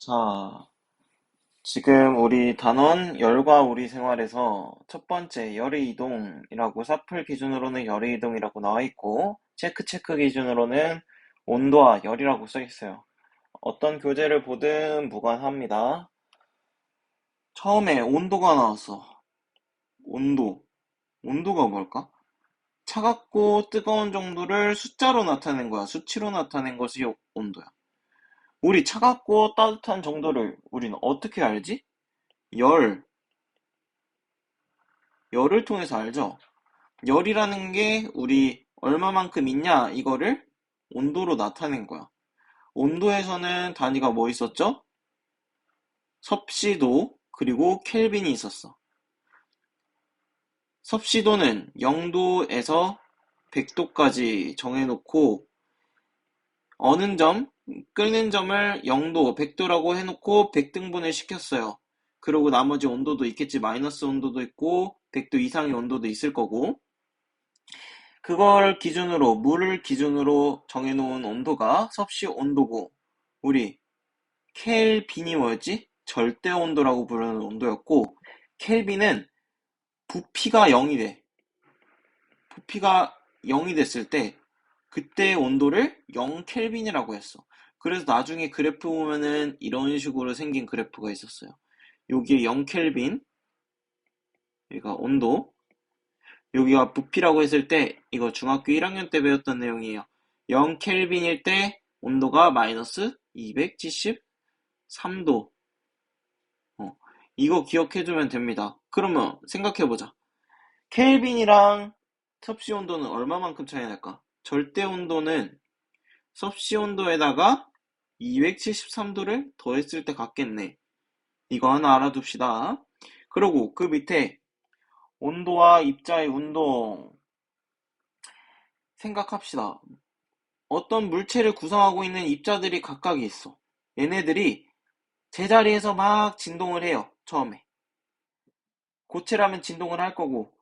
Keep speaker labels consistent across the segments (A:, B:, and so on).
A: 자, 지금 우리 단원 열과 우리 생활에서 첫 번째 열의 이동이라고 사플 기준으로는 열의 이동이라고 나와 있고 체크 기준으로는 온도와 열이라고 써 있어요. 어떤 교재를 보든 무관합니다. 처음에 온도가 나왔어. 온도. 온도가 뭘까? 차갑고 뜨거운 정도를 숫자로 나타낸 거야. 수치로 나타낸 것이 온도야. 우리 차갑고 따뜻한 정도를 우리는 어떻게 알지? 열, 열을 통해서 알죠? 열이라는 게 우리 얼마만큼 있냐 이거를 온도로 나타낸 거야. 온도에서는 단위가 뭐 있었죠? 섭씨도 그리고 켈빈이 있었어. 섭씨도는 0도에서 100도까지 정해놓고 어는 점, 끓는 점을 0도, 100도라고 해놓고 100등분을 시켰어요. 그리고 나머지 온도도 있겠지. 마이너스 온도도 있고 100도 이상의 온도도 있을 거고 그걸 기준으로 물을 기준으로 정해놓은 온도가 섭씨 온도고 우리 켈빈이 뭐였지? 절대 온도라고 부르는 온도였고 켈빈은 부피가 0이 돼. 부피가 0이 됐을 때 그때 온도를 0켈빈이라고 했어. 그래서 나중에 그래프 보면은 이런 식으로 생긴 그래프가 있었어요. 여기에 0켈빈, 여기가 온도, 여기가 부피라고 했을 때 이거 중학교 1학년 때 배웠던 내용이에요. 0켈빈일 때 온도가 마이너스 273도. 이거 기억해두면 됩니다. 그러면 생각해보자. 켈빈이랑 섭씨 온도는 얼마만큼 차이 날까? 절대 온도는 섭씨 온도에다가 273도를 더했을 때 같겠네. 이거 하나 알아둡시다. 그리고 그 밑에 온도와 입자의 운동 생각합시다. 어떤 물체를 구성하고 있는 입자들이 각각이 있어. 얘네들이 제자리에서 막 진동을 해요. 처음에. 고체라면 진동을 할 거고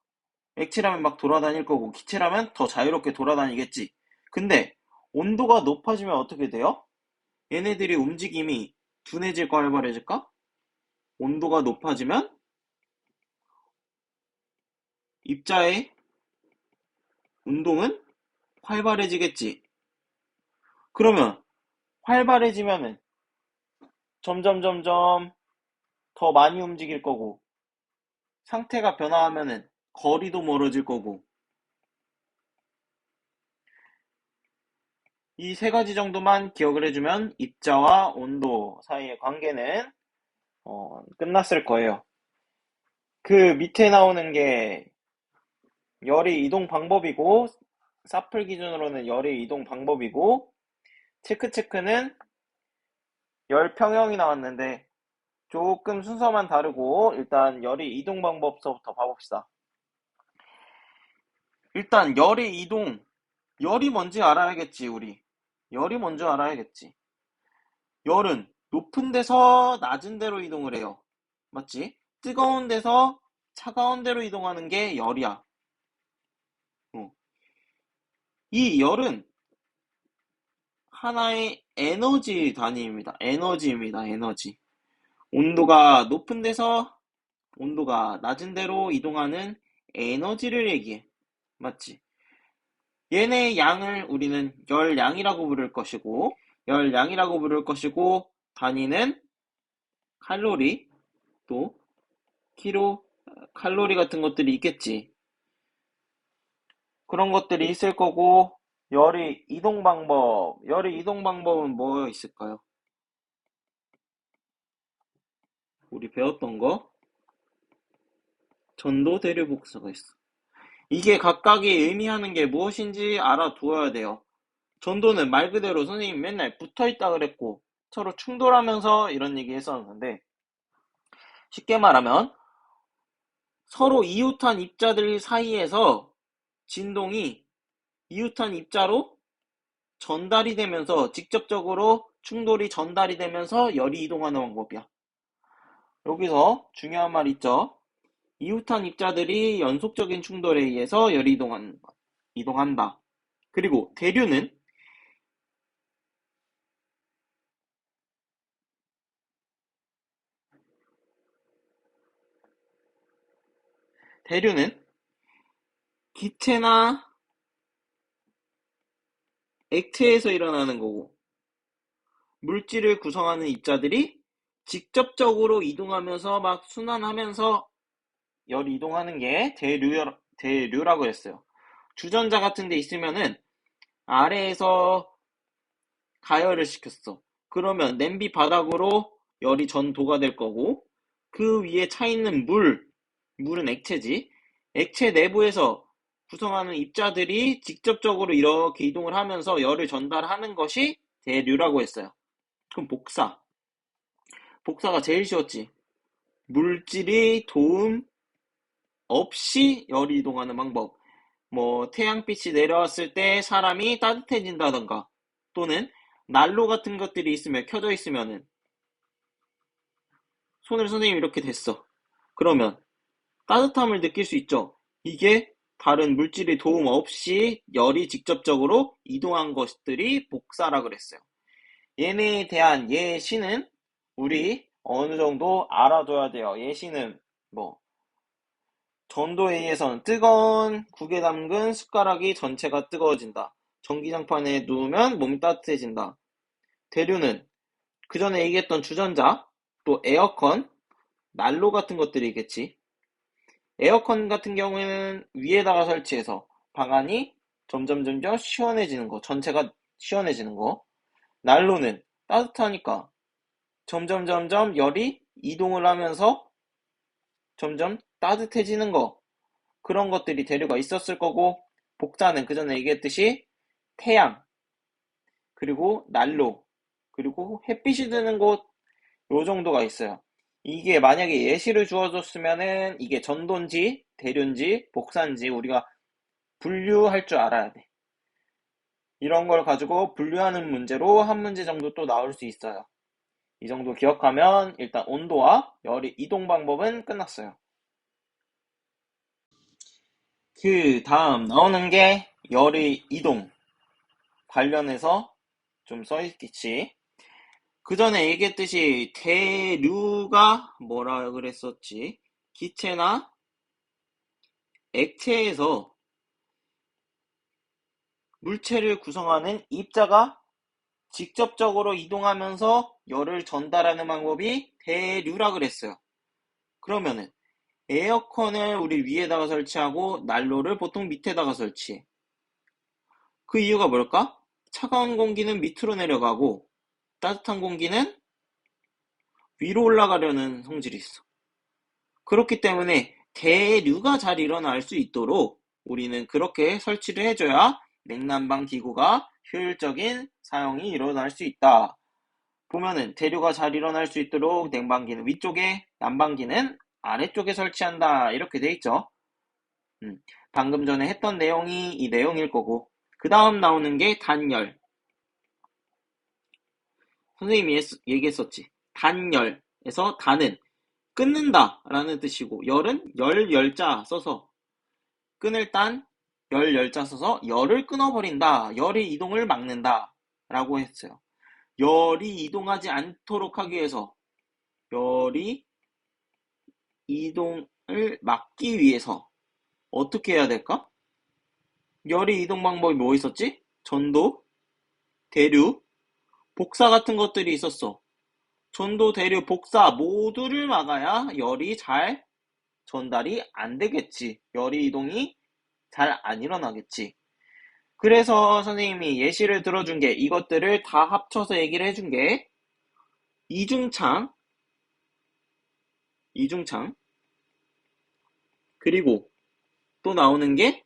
A: 액체라면 막 돌아다닐 거고 기체라면 더 자유롭게 돌아다니겠지. 근데 온도가 높아지면 어떻게 돼요? 얘네들이 움직임이 둔해질까 활발해질까? 온도가 높아지면 입자의 운동은 활발해지겠지. 그러면 활발해지면은 점점 더 많이 움직일 거고 상태가 변화하면은 거리도 멀어질 거고 이 세 가지 정도만 기억을 해주면 입자와 온도 사이의 관계는 끝났을 거예요. 그 밑에 나오는 게 열의 이동 방법이고 사플 기준으로는 열의 이동 방법이고 체크는 열 평형이 나왔는데 조금 순서만 다르고 일단 열의 이동 방법서부터 봐봅시다. 일단 열의 이동, 열이 뭔지 알아야겠지 우리. 열이 뭔지 알아야겠지. 열은 높은 데서 낮은 데로 이동을 해요. 맞지? 뜨거운 데서 차가운 데로 이동하는 게 열이야. 어. 이 열은 하나의 에너지 단위입니다. 에너지입니다. 에너지. 온도가 높은 데서 온도가 낮은 데로 이동하는 에너지를 얘기해. 맞지? 얘네 양을 우리는 열량이라고 부를 것이고, 단위는 칼로리, 또 키로, 칼로리 같은 것들이 있겠지. 그런 것들이 있을 거고, 열의 이동 방법은 뭐 있을까요? 우리 배웠던 거, 전도, 대류, 복사가 있어. 이게 각각이 의미하는 게 무엇인지 알아두어야 돼요. 전도는 말 그대로 선생님 맨날 붙어있다 그랬고 서로 충돌하면서 이런 얘기 했었는데 쉽게 말하면 서로 이웃한 입자들 사이에서 진동이 이웃한 입자로 전달이 되면서 직접적으로 충돌이 전달이 되면서 열이 이동하는 방법이야. 여기서 중요한 말 있죠? 이웃한 입자들이 연속적인 충돌에 의해서 열이 이동한다. 그리고 대류는 대류는 기체나 액체에서 일어나는 거고, 물질을 구성하는 입자들이 직접적으로 이동하면서 막 순환하면서 열이 이동하는 게 대류라고 했어요. 주전자 같은 데 있으면은 아래에서 가열을 시켰어. 그러면 냄비 바닥으로 열이 전도가 될 거고, 그 위에 차 있는 물은 액체지. 액체 내부에서 구성하는 입자들이 직접적으로 이렇게 이동을 하면서 열을 전달하는 것이 대류라고 했어요. 그럼 복사가 제일 쉬웠지. 물질이 도움 없이 열이 이동하는 방법. 뭐 태양빛이 내려왔을 때 사람이 따뜻해진다던가, 또는 난로 같은 것들이 있으면 켜져 있으면은 손을 선생님이 이렇게 댔어. 그러면 따뜻함을 느낄 수 있죠. 이게 다른 물질의 도움 없이 열이 직접적으로 이동한 것들이 복사라 그랬어요. 얘네에 대한 예시는 우리 어느 정도 알아둬야 돼요. 예시는 뭐 전도에 의해서는 뜨거운 국에 담근 숟가락이 전체가 뜨거워진다. 전기장판에 누우면 몸이 따뜻해진다. 대류는 그 전에 얘기했던 주전자, 또 에어컨, 난로 같은 것들이겠지. 에어컨 같은 경우에는 위에다가 설치해서 방안이 점점 시원해지는 거, 전체가 시원해지는 거. 난로는 따뜻하니까 점점 열이 이동을 하면서 점점 따뜻해지는 거. 그런 것들이 대류가 있었을 거고, 복사는 그 전에 얘기했듯이 태양, 그리고 난로, 그리고 햇빛이 드는 곳, 요 정도가 있어요. 이게 만약에 예시를 주어줬으면은 이게 전도인지 대류인지 복사인지 우리가 분류할 줄 알아야 돼. 이런 걸 가지고 분류하는 문제로 한 문제 정도 또 나올 수 있어요. 이 정도 기억하면 일단 온도와 열의 이동 방법은 끝났어요. 그 다음 나오는 게 열의 이동 관련해서 좀 써있겠지. 그 전에 얘기했듯이 대류가 뭐라 그랬었지? 기체나 액체에서 물체를 구성하는 입자가 직접적으로 이동하면서 열을 전달하는 방법이 대류라 그랬어요. 그러면은 에어컨을 우리 위에다가 설치하고 난로를 보통 밑에다가 설치해. 그 이유가 뭘까? 차가운 공기는 밑으로 내려가고 따뜻한 공기는 위로 올라가려는 성질이 있어. 그렇기 때문에 대류가 잘 일어날 수 있도록 우리는 그렇게 설치를 해줘야 냉난방 기구가 효율적인 사용이 일어날 수 있다. 보면은 대류가 잘 일어날 수 있도록 냉방기는 위쪽에, 난방기는 아래쪽에 설치한다. 이렇게 돼 있죠. 방금 전에 했던 내용이 이 내용일 거고, 그 다음 나오는 게 단열. 선생님이 얘기했었지. 단열에서 단은 끊는다 라는 뜻이고, 열은 열자 써서 끊을 딴 열자 써서 열을 끊어버린다. 열의 이동을 막는다 라고 했어요. 열이 이동하지 않도록 하기 위해서, 열이 이동을 막기 위해서 어떻게 해야 될까? 열의 이동 방법이 뭐 있었지? 전도, 대류, 복사 같은 것들이 있었어. 전도, 대류, 복사 모두를 막아야 열이 잘 전달이 안 되겠지. 열의 이동이 잘 안 일어나겠지. 그래서 선생님이 예시를 들어준 게, 이것들을 다 합쳐서 얘기를 해준 게 이중창, 그리고 또 나오는 게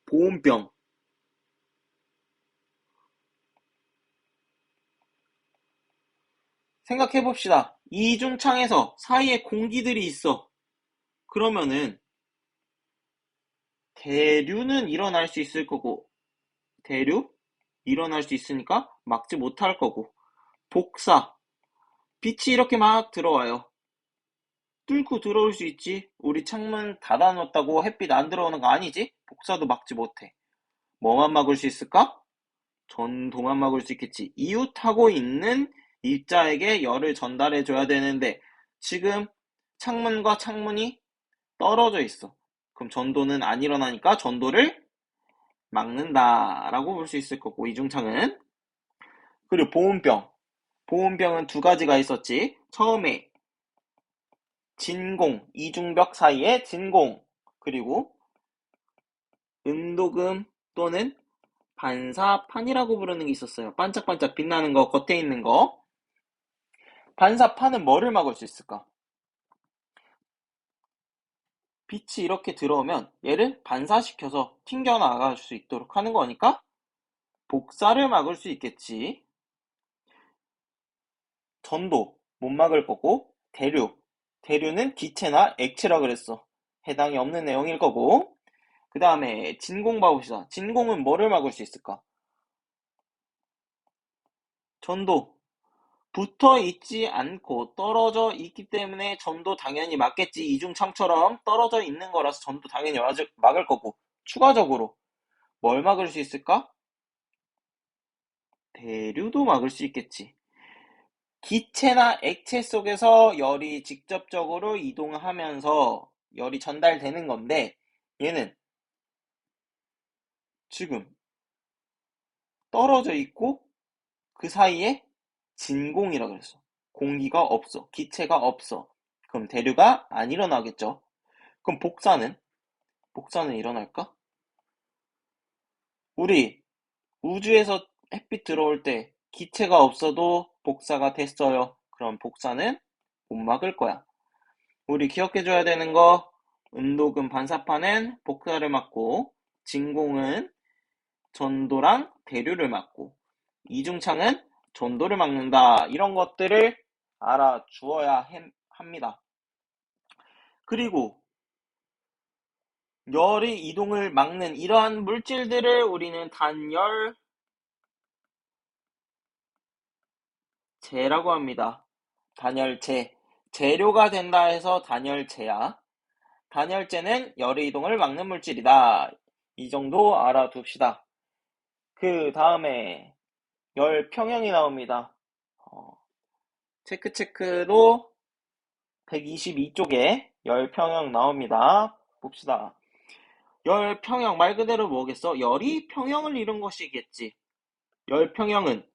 A: 보온병. 생각해 봅시다. 이중창에서 사이에 공기들이 있어. 그러면은 대류는 일어날 수 있을 거고, 대류 일어날 수 있으니까 막지 못할 거고, 복사 빛이 이렇게 막 들어와요. 뚫고 들어올 수 있지. 우리 창문 닫아놓았다고 햇빛 안 들어오는 거 아니지? 복사도 막지 못해. 뭐만 막을 수 있을까? 전도만 막을 수 있겠지. 이웃하고 있는 입자에게 열을 전달해 줘야 되는데, 지금 창문과 창문이 떨어져 있어. 그럼 전도는 안 일어나니까 전도를 막는다라고 볼 수 있을 거고, 이중창은. 그리고 보온병. 보온병은 두 가지가 있었지. 처음에 진공, 이중벽 사이에 진공, 그리고 은도금 또는 반사판이라고 부르는 게 있었어요. 반짝반짝 빛나는 거, 겉에 있는 거. 반사판은 뭐를 막을 수 있을까? 빛이 이렇게 들어오면 얘를 반사시켜서 튕겨나갈 수 있도록 하는 거니까 복사를 막을 수 있겠지. 전도 못 막을 거고, 대류는 기체나 액체라 그랬어. 해당이 없는 내용일 거고, 그 다음에 진공 봐봅시다. 진공은 뭐를 막을 수 있을까? 전도 붙어 있지 않고 떨어져 있기 때문에 전도 당연히 막겠지. 이중창처럼 떨어져 있는 거라서 전도 당연히 막을 거고, 추가적으로 뭘 막을 수 있을까? 대류도 막을 수 있겠지. 기체나 액체 속에서 열이 직접적으로 이동하면서 열이 전달되는 건데, 얘는 지금 떨어져 있고 그 사이에 진공이라 그랬어. 공기가 없어. 기체가 없어. 그럼 대류가 안 일어나겠죠. 그럼 복사는 일어날까? 우리 우주에서 햇빛 들어올 때 기체가 없어도 복사가 됐어요. 그럼 복사는 못 막을 거야. 우리 기억해줘야 되는 거, 은도금 반사판은 복사를 막고, 진공은 전도랑 대류를 막고, 이중창은 전도를 막는다. 이런 것들을 알아주어야 합니다. 그리고 열의 이동을 막는 이러한 물질들을 우리는 단열재라고 합니다. 단열재. 재료가 된다 해서 단열재야. 단열재는 열의 이동을 막는 물질이다. 이 정도 알아둡시다. 그 다음에 열평형이 나옵니다. 체크도 122쪽에 열평형 나옵니다. 봅시다. 열평형 말 그대로 뭐겠어? 열이 평형을 이룬 것이겠지. 열평형은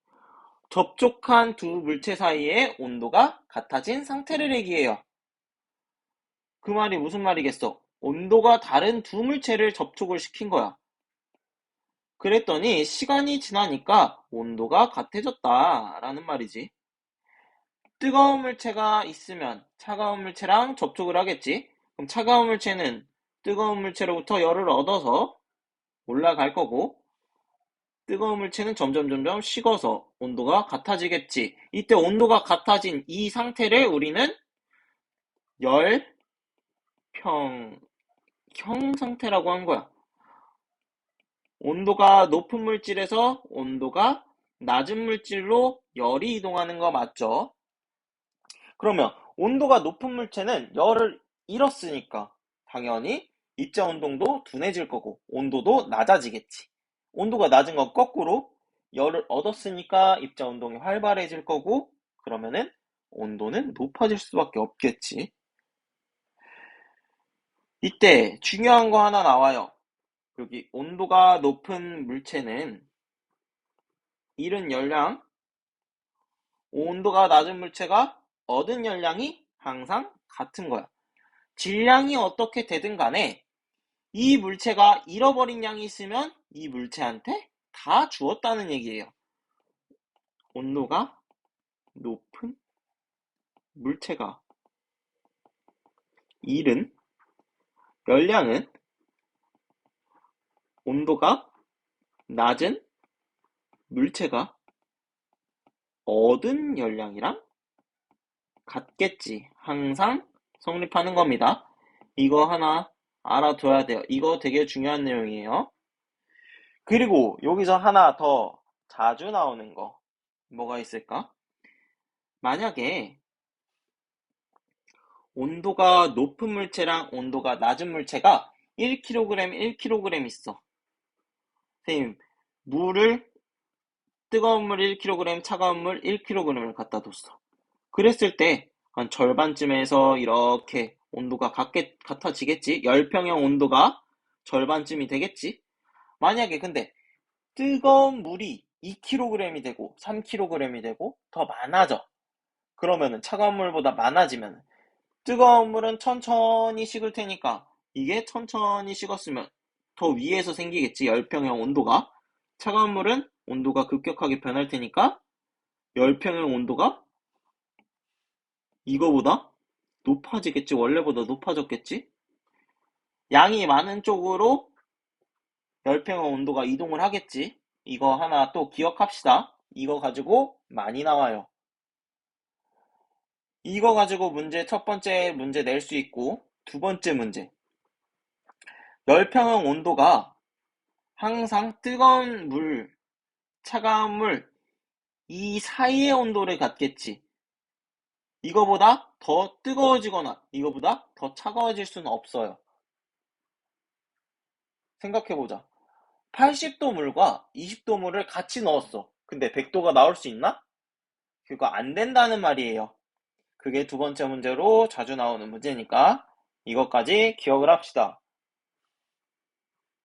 A: 접촉한 두 물체 사이의 온도가 같아진 상태를 얘기해요. 그 말이 무슨 말이겠어? 온도가 다른 두 물체를 접촉을 시킨 거야. 그랬더니 시간이 지나니까 온도가 같아졌다라는 말이지. 뜨거운 물체가 있으면 차가운 물체랑 접촉을 하겠지. 그럼 차가운 물체는 뜨거운 물체로부터 열을 얻어서 올라갈 거고, 뜨거운 물체는 점점 식어서 온도가 같아지겠지. 이때 온도가 같아진 이 상태를 우리는 열평형 상태라고 한 거야. 온도가 높은 물질에서 온도가 낮은 물질로 열이 이동하는 거 맞죠? 그러면 온도가 높은 물체는 열을 잃었으니까 당연히 입자 운동도 둔해질 거고 온도도 낮아지겠지. 온도가 낮은 건 거꾸로 열을 얻었으니까 입자 운동이 활발해질 거고, 그러면은 온도는 높아질 수밖에 없겠지. 이때 중요한 거 하나 나와요. 여기 온도가 높은 물체는 잃은 열량, 온도가 낮은 물체가 얻은 열량이 항상 같은 거야. 질량이 어떻게 되든 간에 이 물체가 잃어버린 양이 있으면 이 물체한테 다 주었다는 얘기예요. 온도가 높은 물체가 잃은 열량은 온도가 낮은 물체가 얻은 열량이랑 같겠지. 항상 성립하는 겁니다. 이거 하나 알아둬야 돼요. 이거 되게 중요한 내용이에요. 그리고 여기서 하나 더 자주 나오는 거 뭐가 있을까? 만약에 온도가 높은 물체랑 온도가 낮은 물체가 1kg, 1kg 있어. 선생님, 뜨거운 물 1kg, 차가운 물 1kg을 갖다 뒀어. 그랬을 때 한 절반쯤에서 이렇게 온도가 같아지겠지? 열평형 온도가 절반쯤이 되겠지? 만약에 근데 뜨거운 물이 2kg이 되고 3kg이 되고 더 많아져. 그러면은 차가운 물보다 많아지면 뜨거운 물은 천천히 식을 테니까 이게 천천히 식었으면 더 위에서 생기겠지, 열평형 온도가. 차가운 물은 온도가 급격하게 변할 테니까 열평형 온도가 이거보다 높아지겠지, 원래보다 높아졌겠지. 양이 많은 쪽으로 열평형 온도가 이동을 하겠지. 이거 하나 또 기억합시다. 이거 가지고 많이 나와요. 이거 가지고 첫 번째 문제 낼 수 있고, 두 번째 문제. 열평형 온도가 항상 뜨거운 물, 차가운 물, 이 사이의 온도를 갖겠지. 이거보다 더 뜨거워지거나 이거보다 더 차가워질 수는 없어요. 생각해보자. 80도 물과 20도 물을 같이 넣었어. 근데 100도가 나올 수 있나? 그거 안 된다는 말이에요. 그게 두 번째 문제로 자주 나오는 문제니까 이것까지 기억을 합시다.